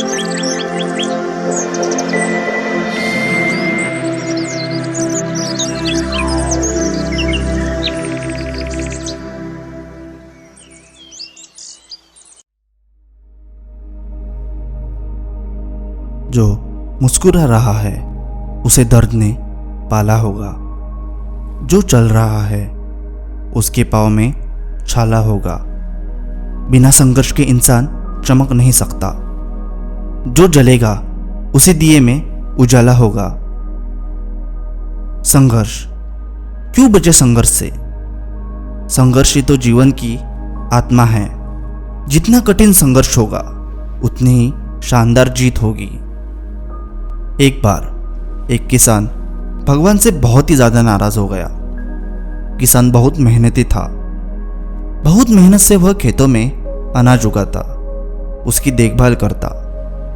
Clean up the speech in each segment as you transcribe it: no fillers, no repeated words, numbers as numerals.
जो मुस्कुरा रहा है उसे दर्द ने पाला होगा। जो चल रहा है उसके पाँव में छाला होगा। बिना संघर्ष के इंसान चमक नहीं सकता। जो जलेगा उसे दिए में उजाला होगा। संघर्ष, क्यों बचे संघर्ष से? संघर्ष ही तो जीवन की आत्मा है। जितना कठिन संघर्ष होगा उतनी ही शानदार जीत होगी। एक बार एक किसान भगवान से बहुत ही ज्यादा नाराज हो गया। किसान बहुत मेहनती था। बहुत मेहनत से वह खेतों में अनाज उगाता, उसकी देखभाल करता,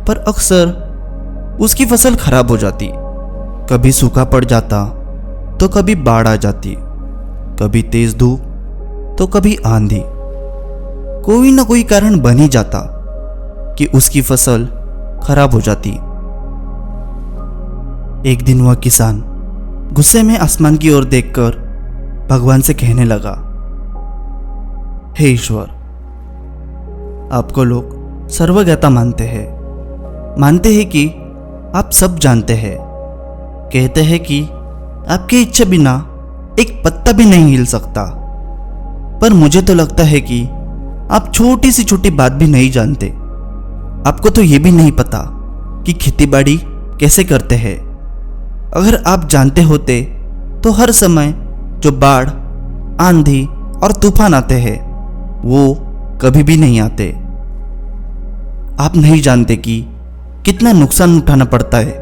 पर अक्सर उसकी फसल खराब हो जाती। कभी सूखा पड़ जाता तो कभी बाढ़ आ जाती, कभी तेज धूप तो कभी आंधी। कोई ना कोई कारण बन ही जाता कि उसकी फसल खराब हो जाती। एक दिन वह किसान गुस्से में आसमान की ओर देखकर भगवान से कहने लगा, हे ईश्वर, आपको लोग सर्वज्ञता मानते हैं कि आप सब जानते हैं, कहते हैं कि आपकी इच्छा बिना एक पत्ता भी नहीं हिल सकता। पर मुझे तो लगता है कि आप छोटी सी छोटी बात भी नहीं जानते। आपको तो यह भी नहीं पता कि खेतीबाड़ी कैसे करते हैं। अगर आप जानते होते तो हर समय जो बाढ़, आंधी और तूफान आते हैं वो कभी भी नहीं आते। आप नहीं जानते कि कितना नुकसान उठाना पड़ता है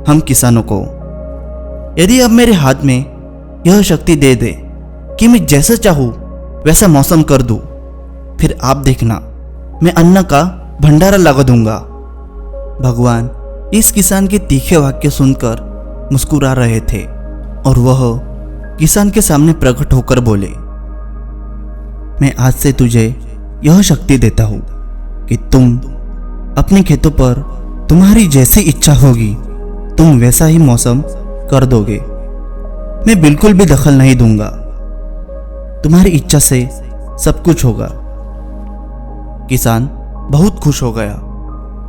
हम किसानों को। यदि अब मेरे हाथ में यह शक्ति दे दे कि मैं जैसा चाहूं वैसा मौसम कर दूं, फिर आप देखना मैं अन्न का भंडारा लगा दूंगा। भगवान इस किसान के तीखे वाक्य सुनकर मुस्कुरा रहे थे और वह किसान के सामने प्रकट होकर बोले, मैं आज से तुझे यह शक्ति देता हूं कि तुम अपने खेतों पर तुम्हारी जैसी इच्छा होगी तुम वैसा ही मौसम कर दोगे। मैं बिल्कुल भी दखल नहीं दूंगा। तुम्हारी इच्छा से सब कुछ होगा। किसान बहुत खुश हो गया।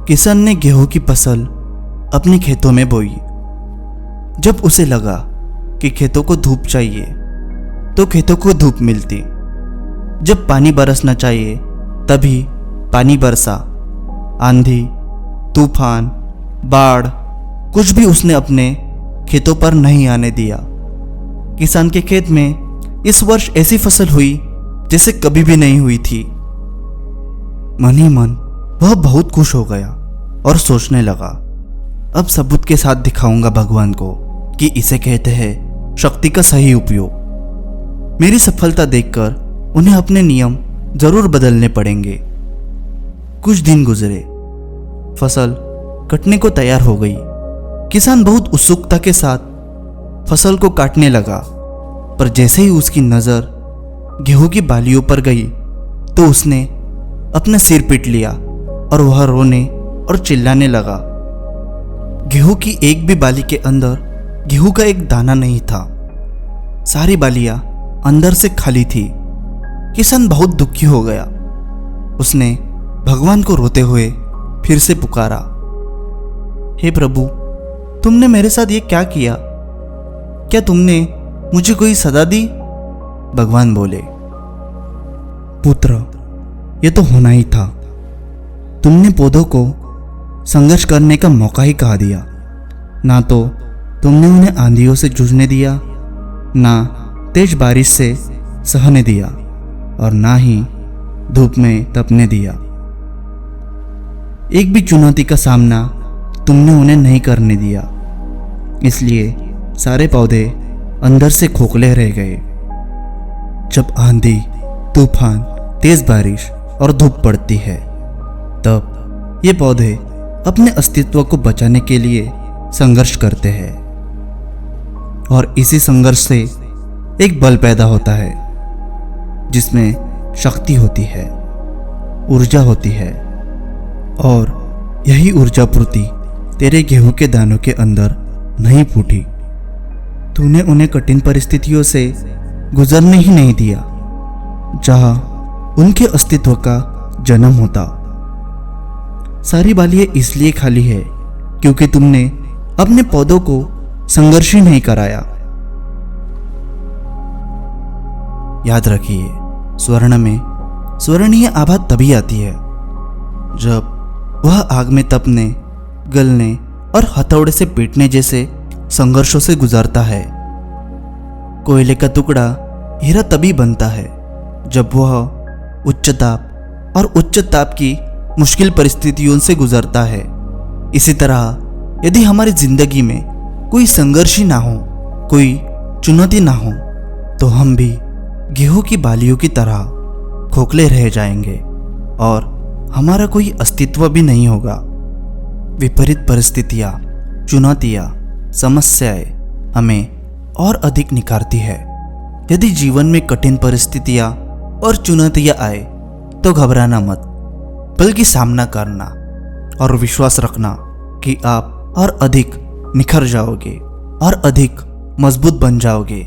किसान ने गेहूं की फसल अपने खेतों में बोई। जब उसे लगा कि खेतों को धूप चाहिए तो खेतों को धूप मिलती। जब पानी बरसना चाहिए तभी पानी बरसा। आंधी, तूफान, बाढ़ कुछ भी उसने अपने खेतों पर नहीं आने दिया। किसान के खेत में इस वर्ष ऐसी फसल हुई जैसे कभी भी नहीं हुई थी। मन ही मन वह बहुत खुश हो गया और सोचने लगा, अब सबूत के साथ दिखाऊंगा भगवान को कि इसे कहते हैं शक्ति का सही उपयोग। मेरी सफलता देखकर उन्हें अपने नियम जरूर बदलने पड़ेंगे। कुछ दिन गुजरे, फसल कटने को तैयार हो गई। किसान बहुत उत्सुकता के साथ फसल को काटने लगा, पर जैसे ही उसकी नजर गेहूं की बालियों पर गई तो उसने अपना सिर पीट लिया और वह रोने और चिल्लाने लगा। गेहूं की एक भी बाली के अंदर गेहूं का एक दाना नहीं था। सारी बालियां अंदर से खाली थी। किसान बहुत दुखी हो गया। उसने भगवान को रोते हुए फिर से पुकारा, हे प्रभु, तुमने मेरे साथ ये क्या किया? क्या तुमने मुझे कोई सजा दी? भगवान बोले, पुत्र, ये तो होना ही था। तुमने पौधों को संघर्ष करने का मौका ही कहा दिया। ना तो तुमने उन्हें आंधियों से जूझने दिया, ना तेज बारिश से सहने दिया, और ना ही धूप में तपने दिया। एक भी चुनौती का सामना तुमने उन्हें नहीं करने दिया। इसलिए सारे पौधे अंदर से खोखले रह गए। जब आंधी, तूफान, तेज बारिश और धूप पड़ती है तब ये पौधे अपने अस्तित्व को बचाने के लिए संघर्ष करते हैं, और इसी संघर्ष से एक बल पैदा होता है जिसमें शक्ति होती है, ऊर्जा होती है, और यही ऊर्जा पूर्ति तेरे गेहूं के दानों के अंदर नहीं फूटी। तूने उन्हें कठिन परिस्थितियों से गुजरने ही नहीं दिया जहां उनके अस्तित्व का जन्म होता। सारी बालियां इसलिए खाली है क्योंकि तुमने अपने पौधों को संघर्ष ही नहीं कराया। याद रखिए, स्वर्ण में स्वर्णीय आभा तभी आती है जब वह आग में तपने, गलने और हथौड़े से पीटने जैसे संघर्षों से गुजरता है। कोयले का टुकड़ा हीरा तभी बनता है जब वह उच्च ताप और उच्च ताप की मुश्किल परिस्थितियों से गुजरता है। इसी तरह यदि हमारी जिंदगी में कोई संघर्ष ही ना हो, कोई चुनौती ना हो, तो हम भी गेहूं की बालियों की तरह खोखले रह जाएंगे और हमारा कोई अस्तित्व भी नहीं होगा। विपरीत परिस्थितियां, चुनौतियां, समस्याएं हमें और अधिक निखारती है। यदि जीवन में कठिन परिस्थितियां और चुनौतियां आए तो घबराना मत, बल्कि सामना करना और विश्वास रखना कि आप और अधिक निखर जाओगे और अधिक मजबूत बन जाओगे।